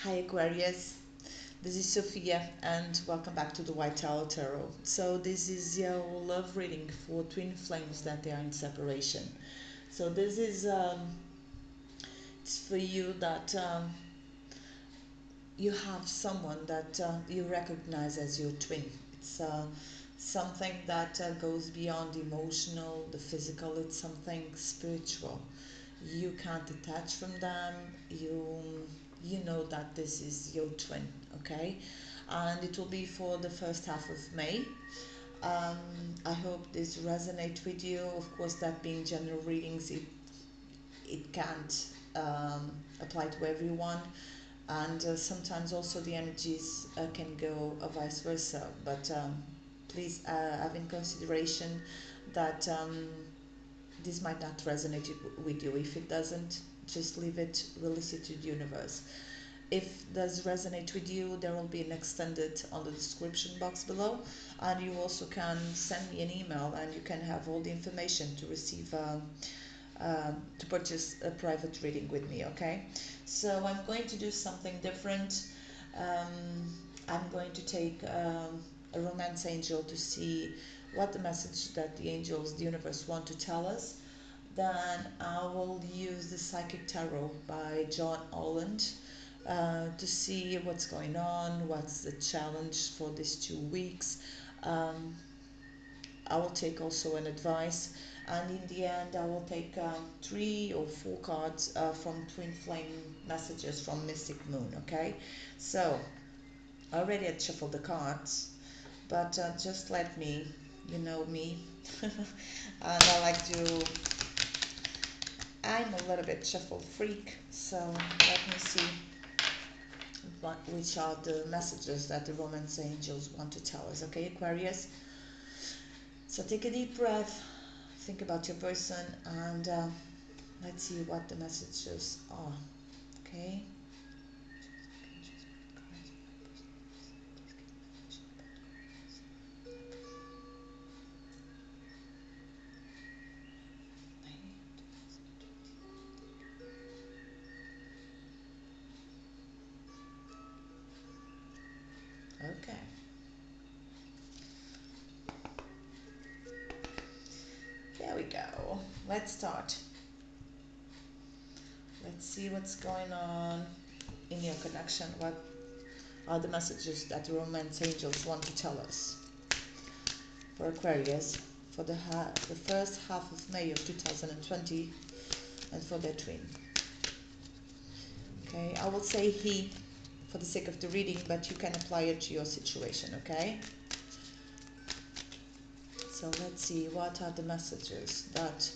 Hi Aquarius, this is Sophia and welcome back to the White Tower Tarot. So this is your love reading for twin flames that they are in separation. So this is it's for you that you have someone that you recognize as your twin. It's something that goes beyond emotional, the physical. It's something spiritual. You can't detach from them. You know that this is your twin, okay? And it will be for the first half of May. um, I hope this resonates with you. Of course, that being general readings, it can't apply to everyone, and sometimes also the energies can go vice versa, but please have in consideration that this might not resonate with you. If it doesn't, just leave it, release it to the universe. If it does resonate with you, there will be an extended on the description box below, and you also can send me an email and you can have all the information to receive to purchase a private reading with me, okay? So I'm going to do something different. I'm going to take a romance angel to see what the message that the angels, the universe, want to tell us. Then I will use the Psychic Tarot by John Holland to see what's going on, what's the challenge for these 2 weeks. Um, I will take also an advice, and in the end, I will take 3 or 4 cards from Twin Flame messages from Mystic Moon. Okay, so I already had shuffled the cards, but just let me, you know me, and I like to. I'm a little bit shuffle freak, so let me see which are the messages that the romance angels want to tell us. Okay, Aquarius. So take a deep breath, think about your person, and let's see what the messages are. Okay. Okay. There we go. Let's start. Let's see what's going on in your connection. What are the messages that the romance angels want to tell us for Aquarius for the first half of May of 2020 and for their twin? Okay, I will say he for the sake of the reading, but you can apply it to your situation, okay? So let's see, what are the messages that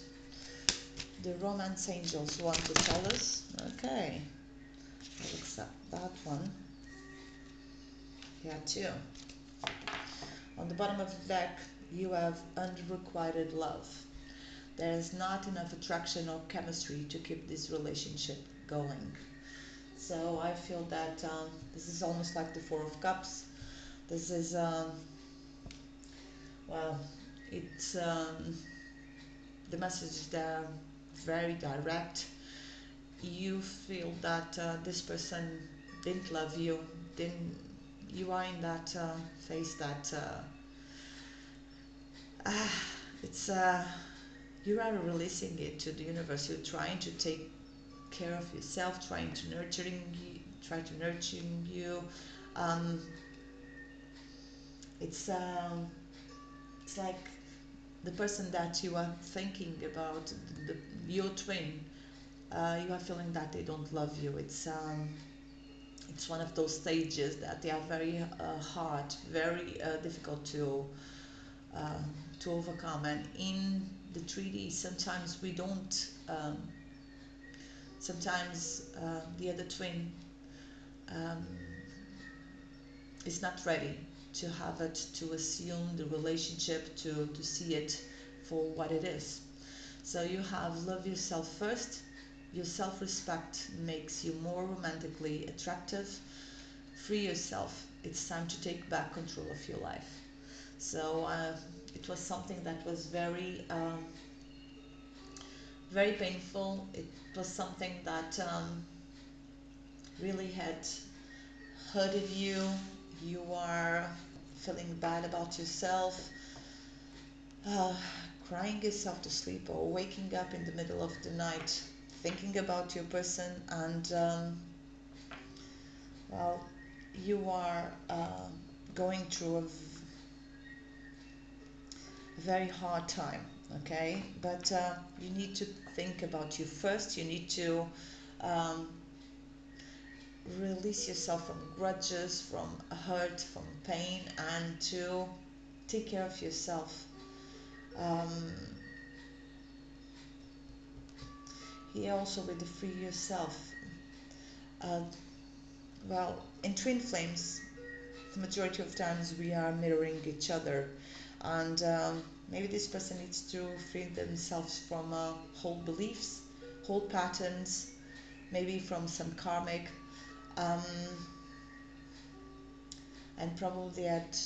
the romance angels want to tell us? Okay, I'll accept that one. Here too. On the bottom of the deck, you have unrequited love. There is not enough attraction or chemistry to keep this relationship going. So I feel that this is almost like the Four of Cups. This is, well, it's the message there very direct. You feel that this person didn't love you, didn't. You are in that phase that it's you are releasing it to the universe. You're trying to take care of yourself, try to nurturing you. Um, it's um, it's like the person that you are thinking about, your twin. You are feeling that they don't love you. It's one of those stages that they are very hard, very difficult uh, to overcome. And in the 3D, sometimes we don't. Sometimes the other twin um, is not ready to have it, to assume the relationship, to see it for what it is. So you have love yourself first. Your self-respect makes you more romantically attractive. Free yourself. It's time to take back control of your life. So it was something that was very painful. It was something that really had hurted you, you are feeling bad about yourself, uh, crying yourself to sleep, or waking up in the middle of the night thinking about your person, and well, you are going through a very hard time, okay? But you need to think about you first. You need to um, release yourself from grudges, from hurt, from pain, and to take care of yourself. Um, Here also with the free yourself. Uh, well, in twin flames, the majority of times we are mirroring each other, and maybe this person needs to free themselves from old beliefs, old patterns, maybe from some karmic, um, and probably had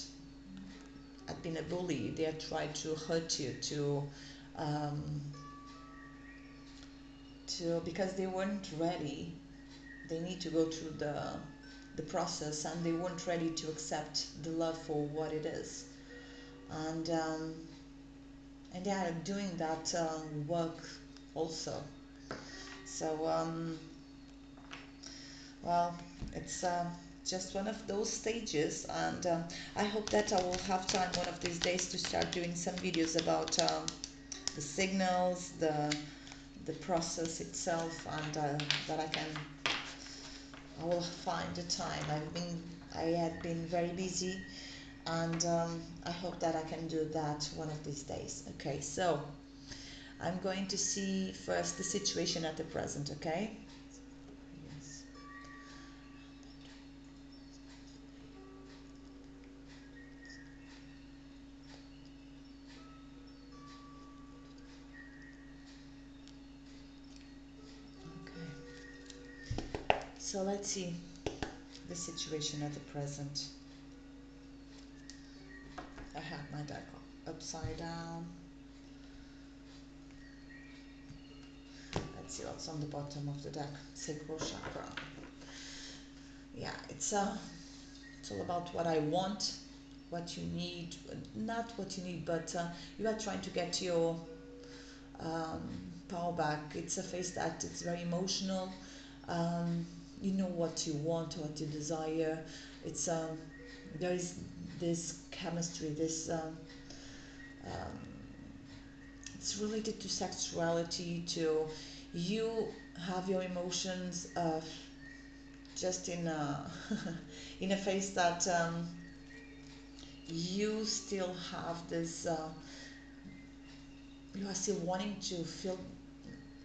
been a bully. They had tried to hurt you, um, to because they weren't ready. They need to go through the process, and they weren't ready to accept the love for what it is, and they are doing that work also. So well, it's just one of those stages, and I hope that I will have time one of these days to start doing some videos about the signals, the process itself, and that I will find the time. I had been very busy, and I hope that I can do that one of these days. Okay, so I'm going to see first the situation at the present, okay? Yes. Okay. So let's see the situation at the present. I have my deck upside down. Let's see what's on the bottom of the deck. Sacral chakra. Yeah, it's all about what I want, what you need, not what you need, but you are trying to get your um, power back. It's a phase that it's very emotional. Um, you know what you want, what you desire. It's there is this chemistry, this um, it's related to sexuality, to you have your emotions just in a in a phase that you still have this you are still wanting to feel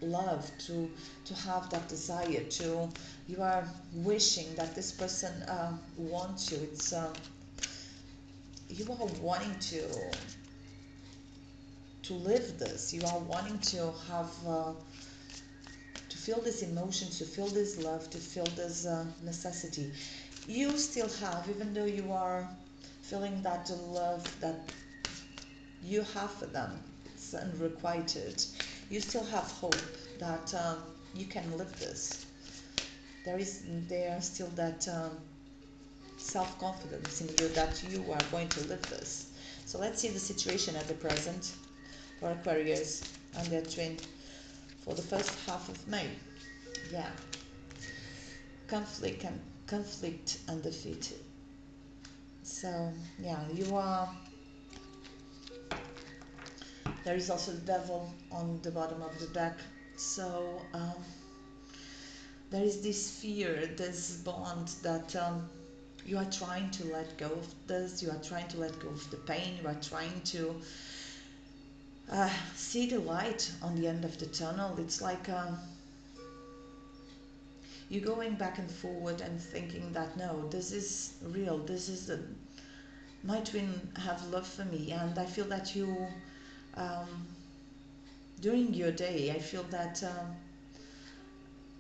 love, to have that desire, to you are wishing that this person wants you. It's you are wanting to live this. You are wanting to have to feel these emotions, to feel this love, to feel this necessity. You still have, even though you are feeling that love that you have for them, it's unrequited. You still have hope that you can live this. There still that self-confidence in you that you are going to live this. So let's see the situation at the present for Aquarius and their twin for the first half of May. Yeah, conflict and defeated. So yeah, you are. There is also the devil on the bottom of the deck. So there is this fear, this bond that you are trying to let go of this. You are trying to let go of the pain. You are trying to see the light on the end of the tunnel. It's like you're going back and forward and thinking that no, this is real. This is my twin have love for me, and I feel that you um, during your day, I feel that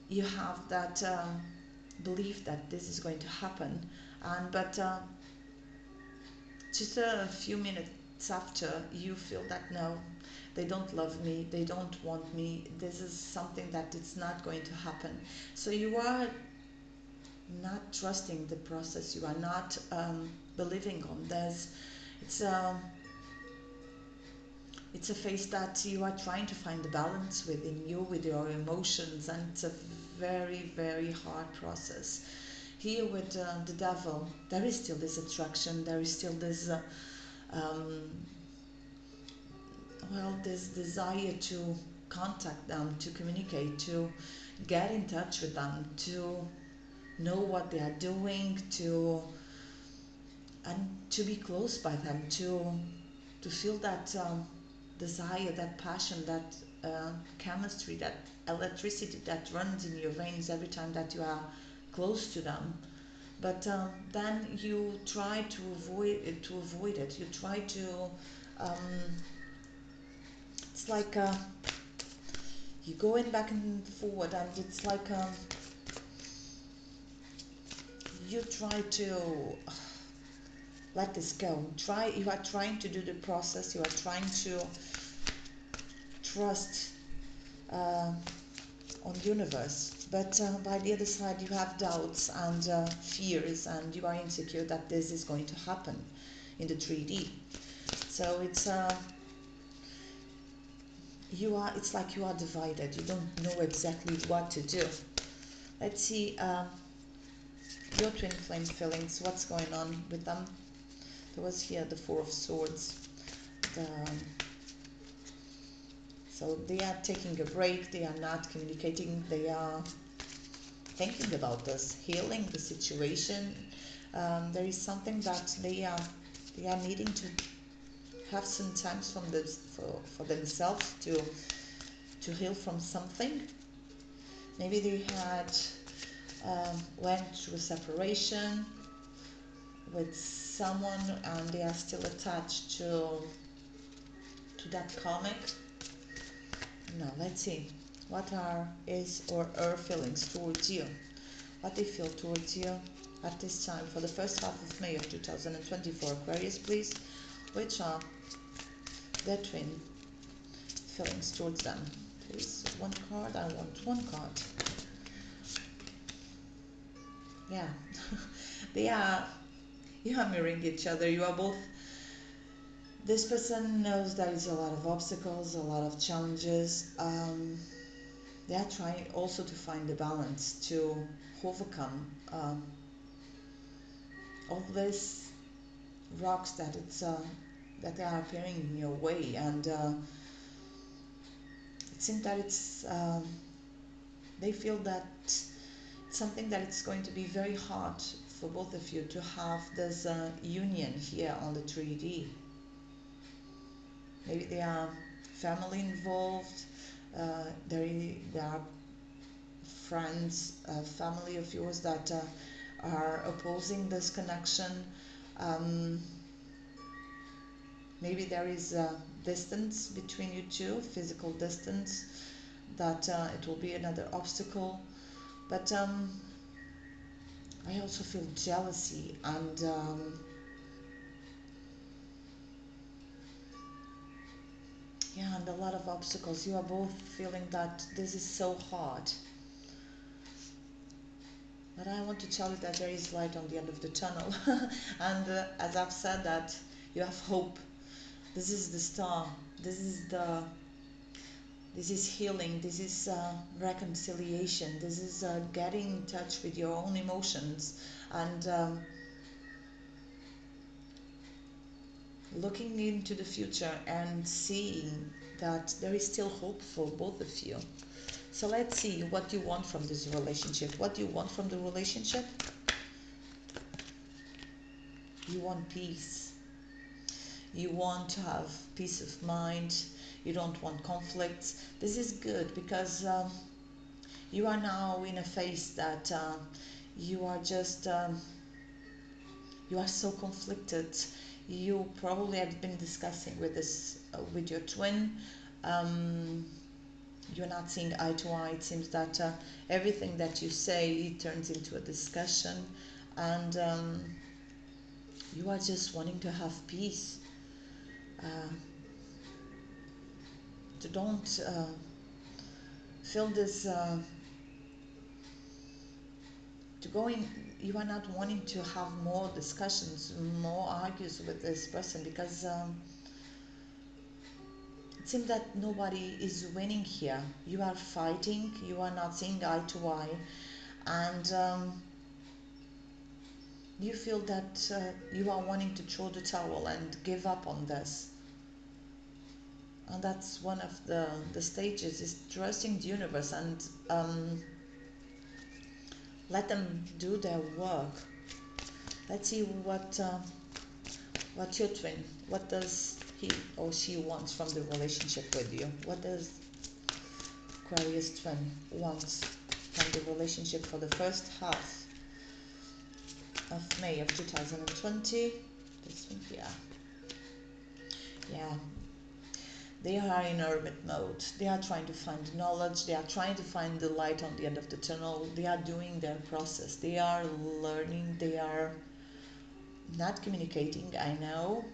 you have that belief that this is going to happen, and but just a few minutes after, you feel that no, they don't love me, they don't want me, this is something that it's not going to happen. So you are not trusting the process, you are not believing on this. It's it's a phase that you are trying to find the balance within you, with your emotions, and it's a very, very hard process. Here with the devil, there is still this attraction, there is still this, um, this desire to contact them, to communicate, to get in touch with them, to know what they are doing, to and to be close by them, to feel that desire, that passion, that chemistry, that electricity that runs in your veins every time that you are close to them. But then you try to avoid it. You try to. Um, it's like you going back and forward, and it's like you try to let this go. You are trying to do the process. You are trying to trust uh, on universe, but by the other side you have doubts and fears, and you are insecure that this is going to happen in the 3D. So it's like you are divided. You don't know exactly what to do. Let's see your twin flame feelings. What's going on with them? There was here the Four of Swords. The, so they are taking a break. They are not communicating. They are thinking about this, healing the situation. There is something that they are needing to have some time from this for themselves to heal from something. Maybe they had went through a separation with someone, and they are still attached to that comic. Now let's see what are his or her feelings towards you, what they feel towards you at this time for the first half of May of 2024. Aquarius, please, which are their twin feelings towards them? Please, one card. I want one card. Yeah. You are mirroring each other. You are both. This person knows there is a lot of obstacles, a lot of challenges. They are trying also to find the balance to overcome all these rocks that they are appearing in your way, and it seems that they feel that it's something that it's going to be very hard for both of you to have this union here on the 3D. Maybe there are family involved. There are friends, family of yours that are opposing this connection. Maybe there is a distance between you two, physical distance, that it will be another obstacle. But I also feel jealousy and and a lot of obstacles. You are both feeling that this is so hard. But I want to tell you that there is light on the end of the tunnel. And as I've said, that you have hope. This is the star. This is healing. This is reconciliation. This is getting in touch with your own emotions, and looking into the future and seeing that there is still hope for both of you. So let's see what you want from this relationship. What do you want from the relationship? You want peace. You want to have peace of mind. You don't want conflicts. This is good because you are now in a phase that you are just you are so conflicted. You probably have been discussing with this with your twin. You're not seeing eye to eye. It seems that everything that you say turns into a discussion, and you are just wanting to have peace. To don't feel this to going, you are not wanting to have more discussions, more argues with this person, because it seems that nobody is winning here. You are fighting, you are not seeing eye to eye, and you feel that you are wanting to throw the towel and give up on this. And that's one of the stages, is trusting the universe and let them do their work. Let's see what your twin, what does he or she wants from the relationship with you. What does Aquarius twin wants from the relationship for the first half of May of 2020? This one here. Yeah. They are in hermit mode. They are trying to find knowledge. They are trying to find the light on the end of the tunnel. They are doing their process. They are learning. They are not communicating, I know.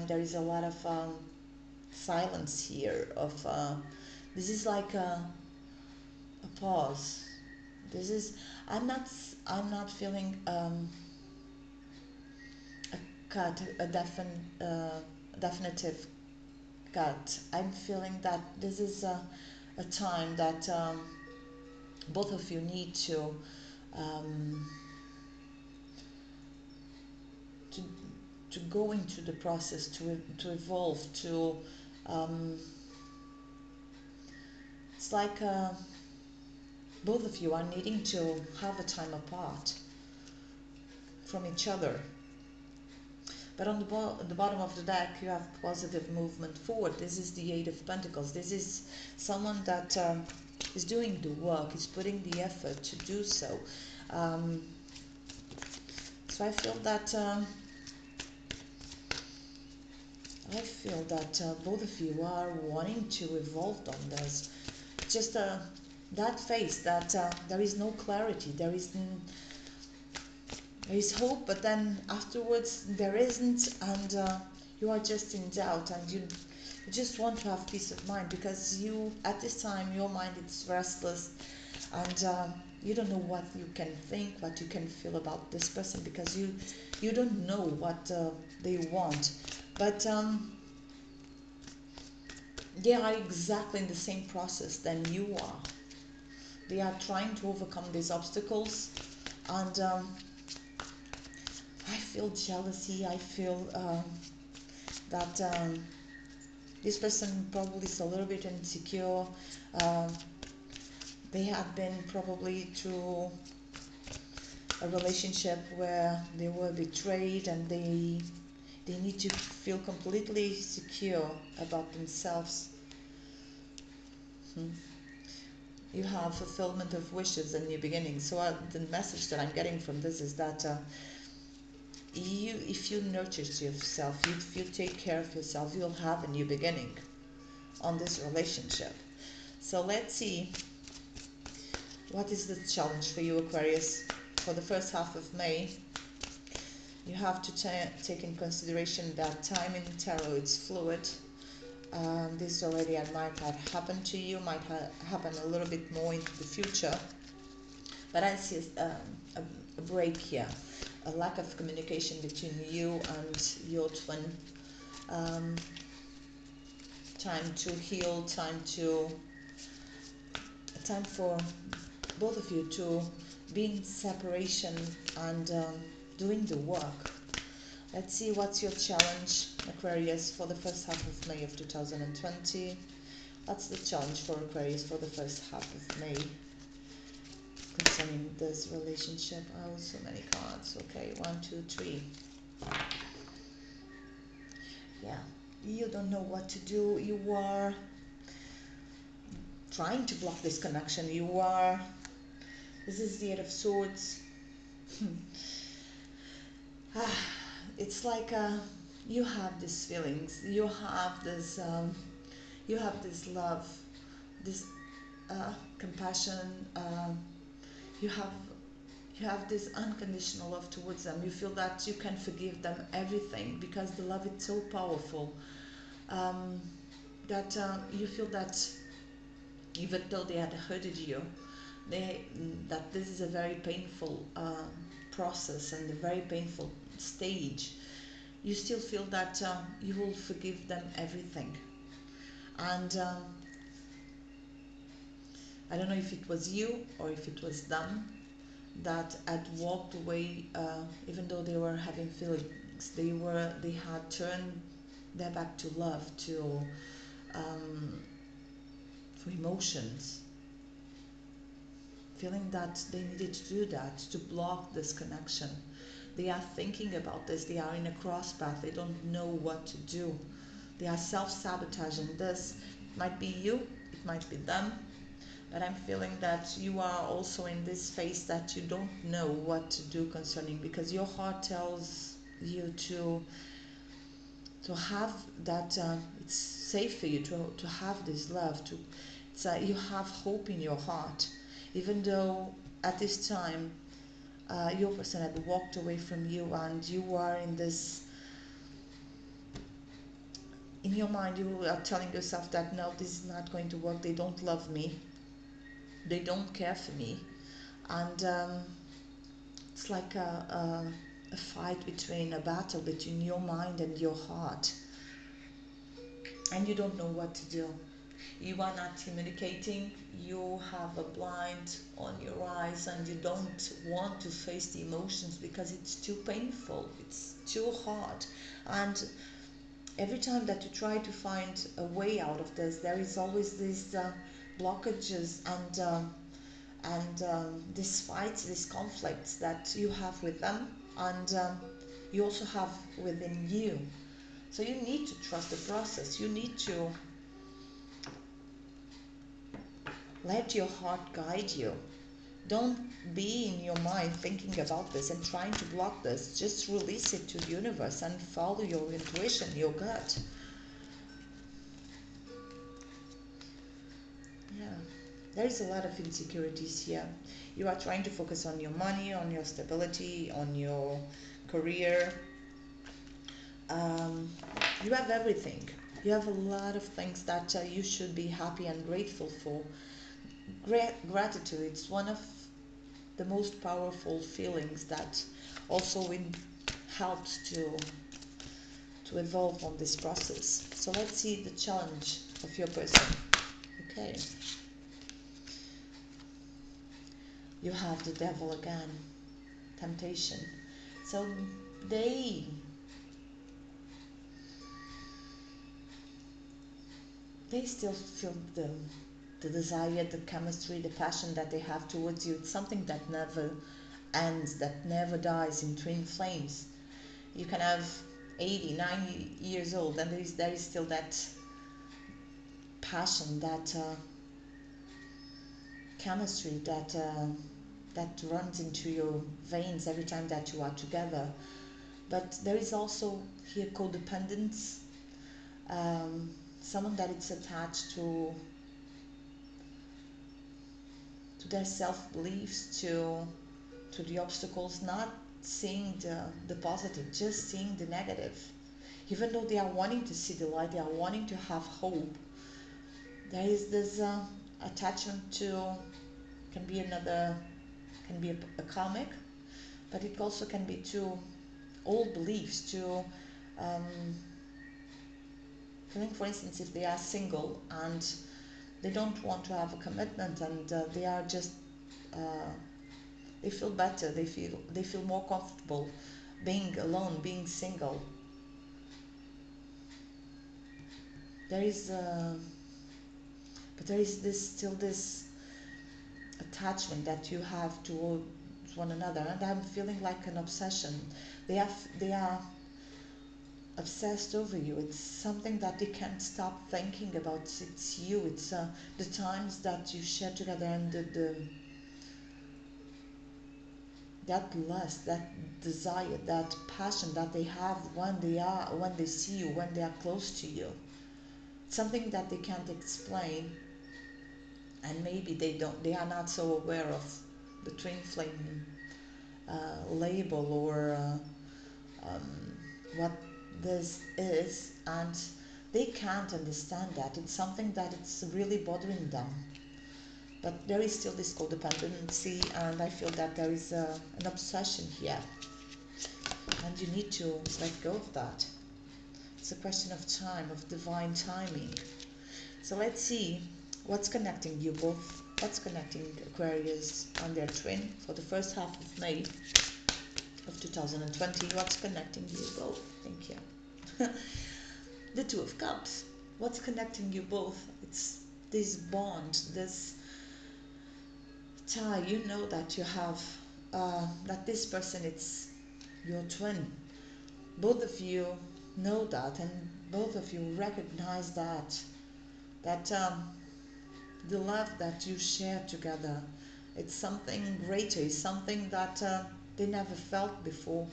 There is a lot of silence here. This is like a pause. This is, I'm not feeling a cut, a definitive cut. I'm feeling that this is a time that both of you need um, to to go into the process, to evolve, to it's like both of you are needing to have a time apart from each other. But on the bottom of the deck, you have positive movement forward. This is the Eight of Pentacles. This is someone that is doing the work, is putting the effort to do so. So I feel that both of you are wanting to evolve on this. Just that phase that there is no clarity, there is hope, but then afterwards there isn't, and you are just in doubt, and you just want to have peace of mind, because you, at this time, your mind is restless, and you don't know what you can think, what you can feel about this person, because you don't know what they want. But they are exactly in the same process than you are. They are trying to overcome these obstacles, and I feel jealousy. I feel that this person probably is a little bit insecure. They have been probably through a relationship where they were betrayed, and they need to feel completely secure about themselves. You have fulfillment of wishes and new beginnings. So the message that I'm getting from this is that if you nurture yourself, if you take care of yourself, you'll have a new beginning on this relationship. So let's see, what is the challenge for you, Aquarius, for the first half of May? You have to take in consideration that time in tarot is fluid. This already might have happened to you, might happen a little bit more into the future. But I see a break here, a lack of communication between you and your twin. Time to heal, time for both of you to be in separation and doing the work. Let's see what's your challenge, Aquarius, for the first half of May of 2020. What's the challenge for Aquarius for the first half of May concerning this relationship? Oh, so many cards. Okay, 1, 2, 3. Yeah, you don't know what to do. You are trying to block this connection. This is the Eight of Swords. It's like you have these feelings, you have this love, this compassion, you have this unconditional love towards them. You feel that you can forgive them everything, because the love is so powerful, that you feel that even though they had hurted you, that this is a very painful process and a very painful stage, you still feel that you will forgive them everything. And I don't know if it was you or if it was them that had walked away, even though they were having feelings. They had turned their back to love, um, to emotions, feeling that they needed to do that to block this connection. They are thinking about this. They are in a cross path. They don't know what to do. They are self-sabotaging this. It might be you. It might be them. But I'm feeling that you are also in this phase that you don't know what to do concerning, because your heart tells you to have that, it's safe for you to have this love, to you have hope in your heart, even though at this time your person had walked away from you, and you are in this, in your mind you are telling yourself that no, this is not going to work, they don't love me, they don't care for me. And it's like a fight between, a battle between your mind and your heart, and you don't know what to do. You are not communicating, you have a blind on your eyes, and you don't want to face the emotions because it's too painful, it's too hard. And every time that you try to find a way out of this, there is always these blockages and these fights, these conflicts that you have with them, and you also have within you. So you need to trust the process. You need to let your heart guide you. Don't be in your mind thinking about this and trying to block this. Just release it to the universe and follow your intuition, your gut. Yeah, there is a lot of insecurities here. You are trying to focus on your money, on your stability, on your career. Um, you have everything. You have a lot of things that you should be happy and grateful for. Gratitude, it's one of the most powerful feelings that also helps to evolve on this process. So let's see the challenge of your person. Okay, you have the devil again, temptation. So they they still feel the desire, the chemistry, the passion that they have towards you. It's something that never ends, that never dies in twin flames. You can have 80, 90 years old, and there is still that passion, that chemistry that runs into your veins every time that you are together. But there is also here codependence, um, someone that is attached to their self beliefs, to the obstacles, not seeing the positive, just seeing the negative. Even though they are wanting to see the light, they are wanting to have hope, there is this attachment to, can be another, can be a comic, but it also can be to old beliefs, to um, feeling, for instance, if they are single and they don't want to have a commitment, and they are just uh, they feel better, they feel more comfortable being alone, being single. There is but there is this, still this attachment that you have towards one another, and I'm feeling like an obsession. They are obsessed over you. It's something that they can't stop thinking about. It's you. It's the times that you share together, and that lust, that desire, that passion that they have when they see you, when they are close to you. It's something that they can't explain, and maybe they are not so aware of the twin flame label, or what this is, and they can't understand that. It's something that it's really bothering them, but there is still this codependency, and I feel that there is an obsession here, and you need to let go of that. It's a question of time, of divine timing. So let's see what's connecting you both. What's connecting Aquarius and their twin for the first half of May of 2020? What's connecting you both? Thank you. The Two of Cups. What's connecting you both? It's this bond, this tie. You know that you have, that this person, it's your twin. Both of you know that, and both of you recognize that the love that you share together, it's something greater, it's something that they never felt before,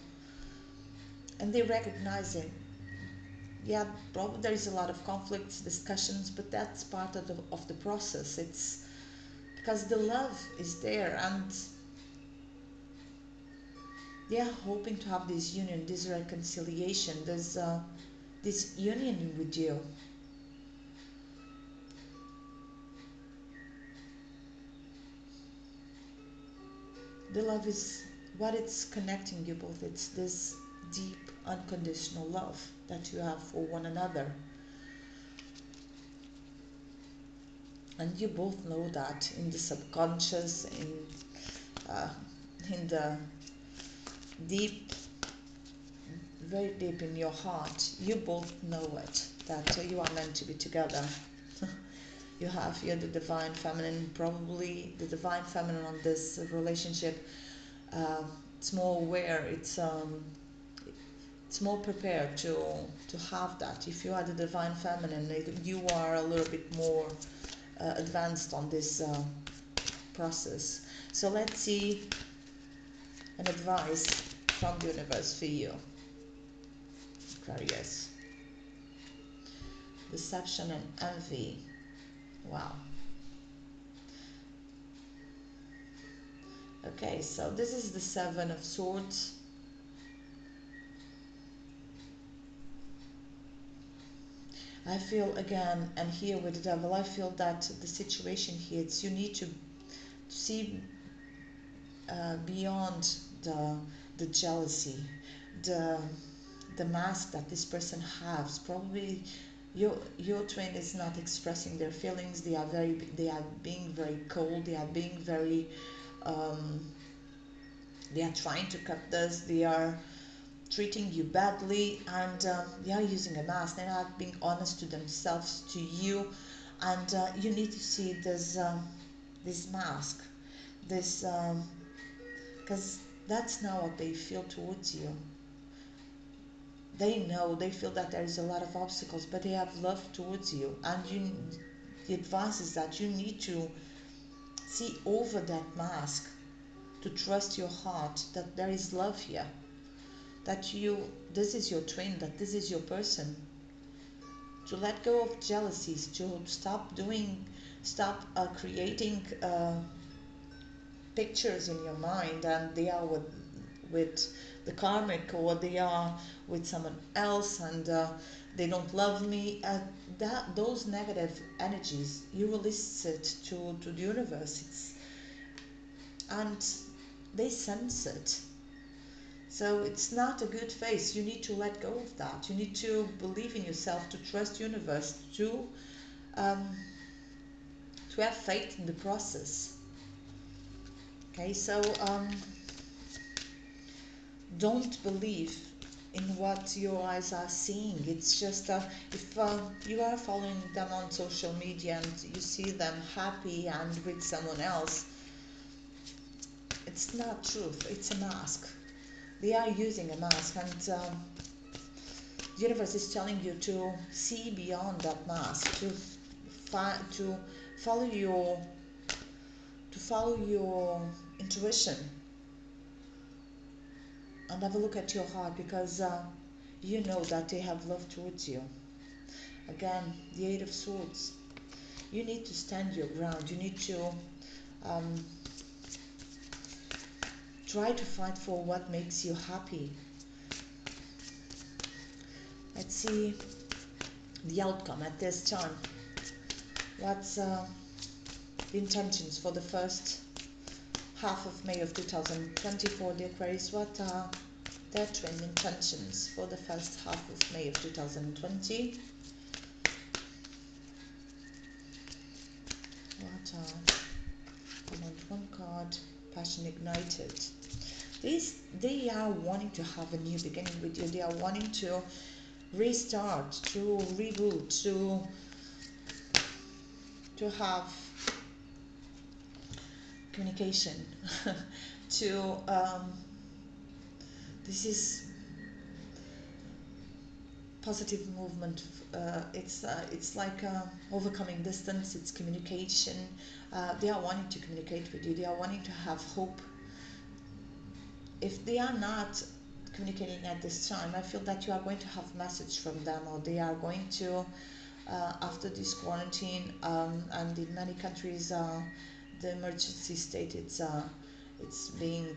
and they recognize it. Yeah, probably there is a lot of conflicts, discussions, but that's part of the process. It's because the love is there, and they are hoping to have this union, this reconciliation, this union with you. The love is what it's connecting you both. It's this deep, unconditional love that you have for one another. And you both know that in the subconscious, in the deep, very deep in your heart, you both know it, that you are meant to be together. You're the divine feminine, probably the divine feminine on this relationship. It's more aware, it's more prepared to have that. If you are the divine feminine, you are a little bit more advanced on this process. So let's see an advice from the universe for you, Aquarius. Deception and envy. Wow. Okay, so this is the Seven of Swords. I feel again, and here with the Devil, I feel that the situation here, it's you need to see beyond the jealousy, the mask that this person has. Probably your twin is not expressing their feelings. They are being very cold. They are being very they are trying to cut this. They are treating you badly, and they are using a mask. They're not being honest to themselves, to you, and you need to see this mask, this because that's not what they feel towards you. They feel that there is a lot of obstacles, but they have love towards you, and the advice is that you need to see over that mask, to trust your heart that there is love here, that this is your twin, that this is your person, to let go of jealousies, to stop creating pictures in your mind, and they are with the karmic, or they are with someone else, and they don't love me. Those negative energies, you release it to the universe, and they sense it. So it's not a good phase. You need to let go of that. You need to believe in yourself, to trust universe, to have faith in the process. Okay, so don't believe in what your eyes are seeing. It's just if you are following them on social media and you see them happy and with someone else, it's not truth. It's a mask. They are using a mask, and the universe is telling you to see beyond that mask, to follow your intuition, and have a look at your heart, because you know that they have love towards you. Again, the Eight of Swords. You need to stand your ground. You need to try to fight for what makes you happy. Let's see the outcome at this time. What's the intentions for the first half of May of 2024, the Aquarius. What are their twin intentions for the first half of May of 2020? What are, I want one card, passion ignited. They are wanting to have a new beginning with you. They are wanting to restart, to reboot, to have communication, to this is positive movement. It's like overcoming distance. It's communication. They are wanting to communicate with you. They are wanting to have hope. If they are not communicating at this time, I feel that you are going to have message from them, or they are going to after this quarantine, and in many countries the emergency state, it's being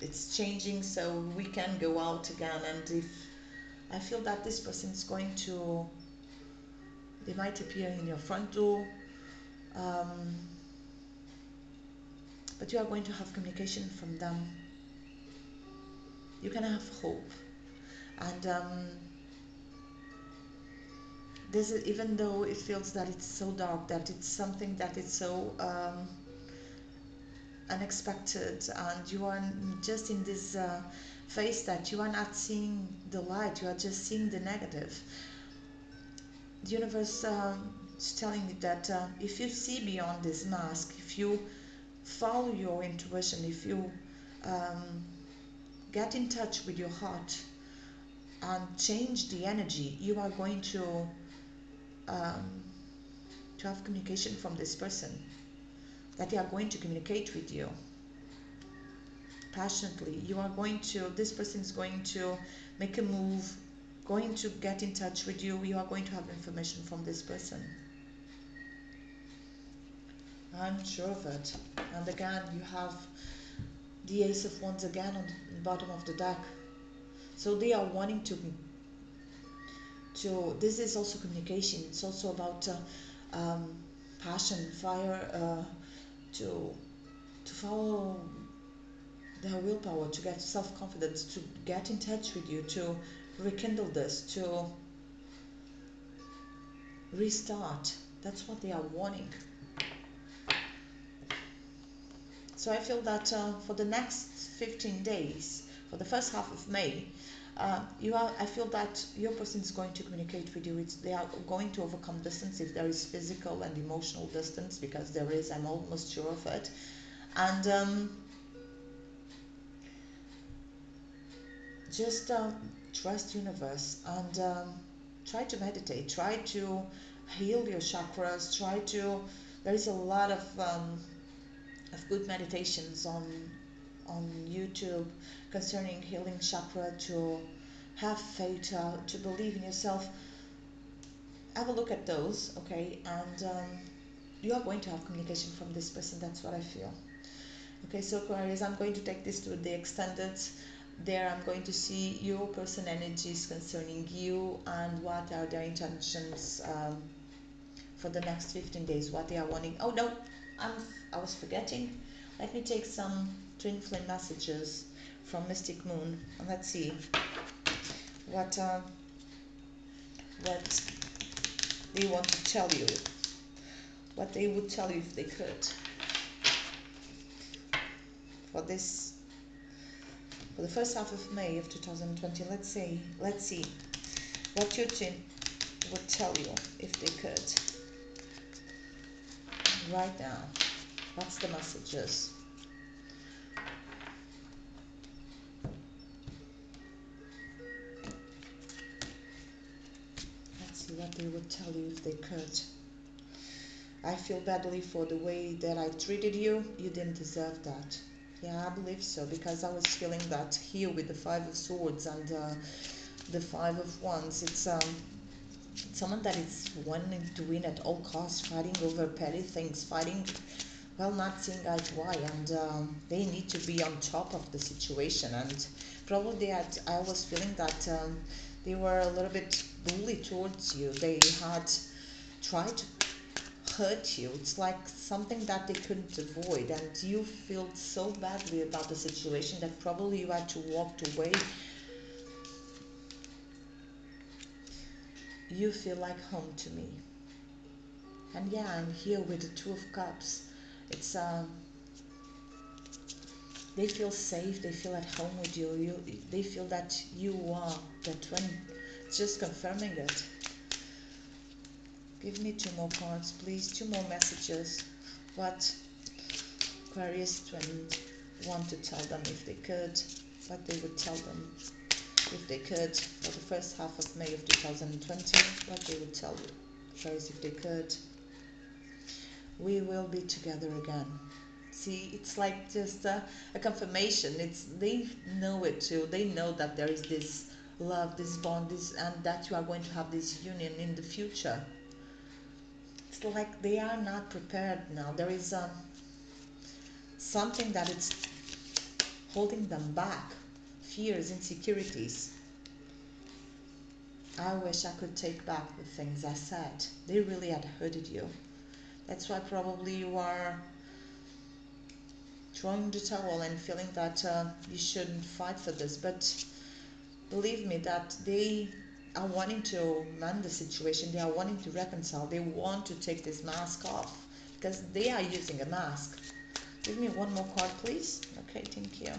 it's changing, so we can go out again. And if I feel that this person is going to, they might appear in your front door, but you are going to have communication from them. You can have hope. And this is, even though it feels that it's so dark, that it's something that is so unexpected, and you are just in this phase that you are not seeing the light, you are just seeing the negative. The universe is telling me that if you see beyond this mask, if you follow your intuition, if you get in touch with your heart and change the energy, you are going to have communication from this person, that they are going to communicate with you passionately. You are going to, this person is going to make a move, going to get in touch with you. You are going to have information from this person. I'm sure of it. And again, you have the Ace of Wands again on the bottom of the deck. So they are wanting to this is also communication. It's also about passion, fire, to follow their willpower, to get self-confidence, to get in touch with you, to rekindle this, to restart. That's what they are wanting. So I feel that for the next 15 days, for the first half of May, I feel that your person is going to communicate with you. They are going to overcome distance, if there is physical and emotional distance, because there is, I'm almost sure of it. And just trust universe, and try to meditate, try to heal your chakras, there is a lot of good meditations on YouTube concerning healing chakra, to have faith, to believe in yourself. Have a look at those, okay? And you are going to have communication from this person. That's what I feel. Okay, so Aquarius, I'm going to take this to the extended. There I'm going to see your person energies concerning you, and what are their intentions for the next 15 days, what they are wanting. Oh no, I was forgetting. Let me take some twin flame messages from Mystic Moon, and let's see what they want to tell you, what they would tell you if they could for the first half of May of 2020. Let's see what your twin would tell you if they could right now. What's the messages? Let's see what they would tell you if they could. I feel badly for the way that I treated you. You didn't deserve that. Yeah, I believe so, because I was feeling that here with the Five of Swords and the Five of Wands. It's someone that is wanting to win at all costs, fighting over petty things, fighting, well, not seeing eye to eye, and they need to be on top of the situation. And probably I was feeling that they were a little bit bully towards you. They had tried to hurt you. It's like something that they couldn't avoid, and you feel so badly about the situation that probably you had to walk away. You feel like home to me. And yeah, I'm here with the Two of Cups. It's they feel safe, they feel at home with you, they feel that you are the twin. It's just confirming it. Give me two more cards, please. Two more messages. What Aquarius twin want to tell them if they could. What they would tell them if they could for the first half of May of 2020. What they would tell Aquarius if they could. We will be together again. See, it's like just a confirmation. It's they know it too. They know that there is this love, this bond, this, and that you are going to have this union in the future. It's like they are not prepared now. There is something that it's holding them back. Fears, insecurities. I wish I could take back the things I said. They really had hurted you. That's why probably you are throwing the towel and feeling that you shouldn't fight for this. But believe me that they are wanting to mend the situation. They are wanting to reconcile. They want to take this mask off because they are using a mask. Give me one more card, please. Okay, thank you.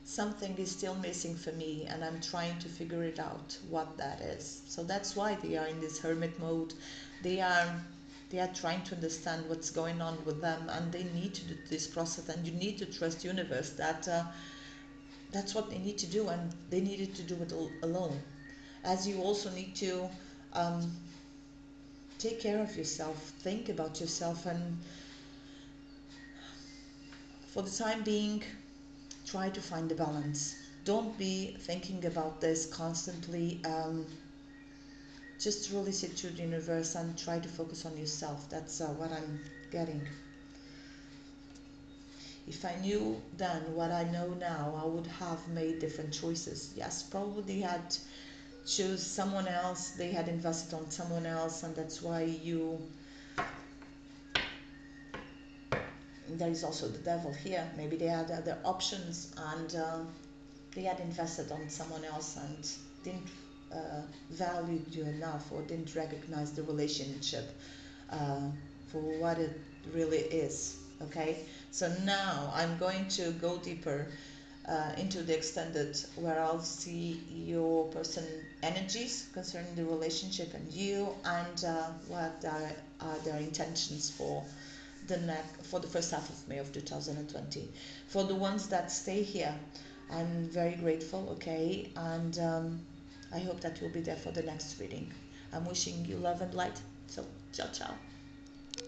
Something is still missing for me, and I'm trying to figure it out what that is. So that's why they are in this hermit mode. They are trying to understand what's going on with them, and they need to do this process. And you need to trust universe that that's what they need to do, and they needed to do it alone. As you also need to take care of yourself, think about yourself, and for the time being, try to find the balance. Don't be thinking about this constantly. Just really sit to the universe and try to focus on yourself. That's what I'm getting. If I knew then what I know now, I would have made different choices. Yes, probably they had choose someone else, they had invested on someone else, and that's why you... There is also the devil here. Maybe they had other options, and they had invested on someone else and didn't value you enough, or didn't recognize the relationship for what it really is. Okay, so now I'm going to go deeper into the extended, where I'll see your person energies concerning the relationship and you, and what are their intentions for for the first half of May of 2020. For the ones that stay here, I'm very grateful, okay, and I hope that you'll be there for the next reading. I'm wishing you love and light. So, ciao, ciao.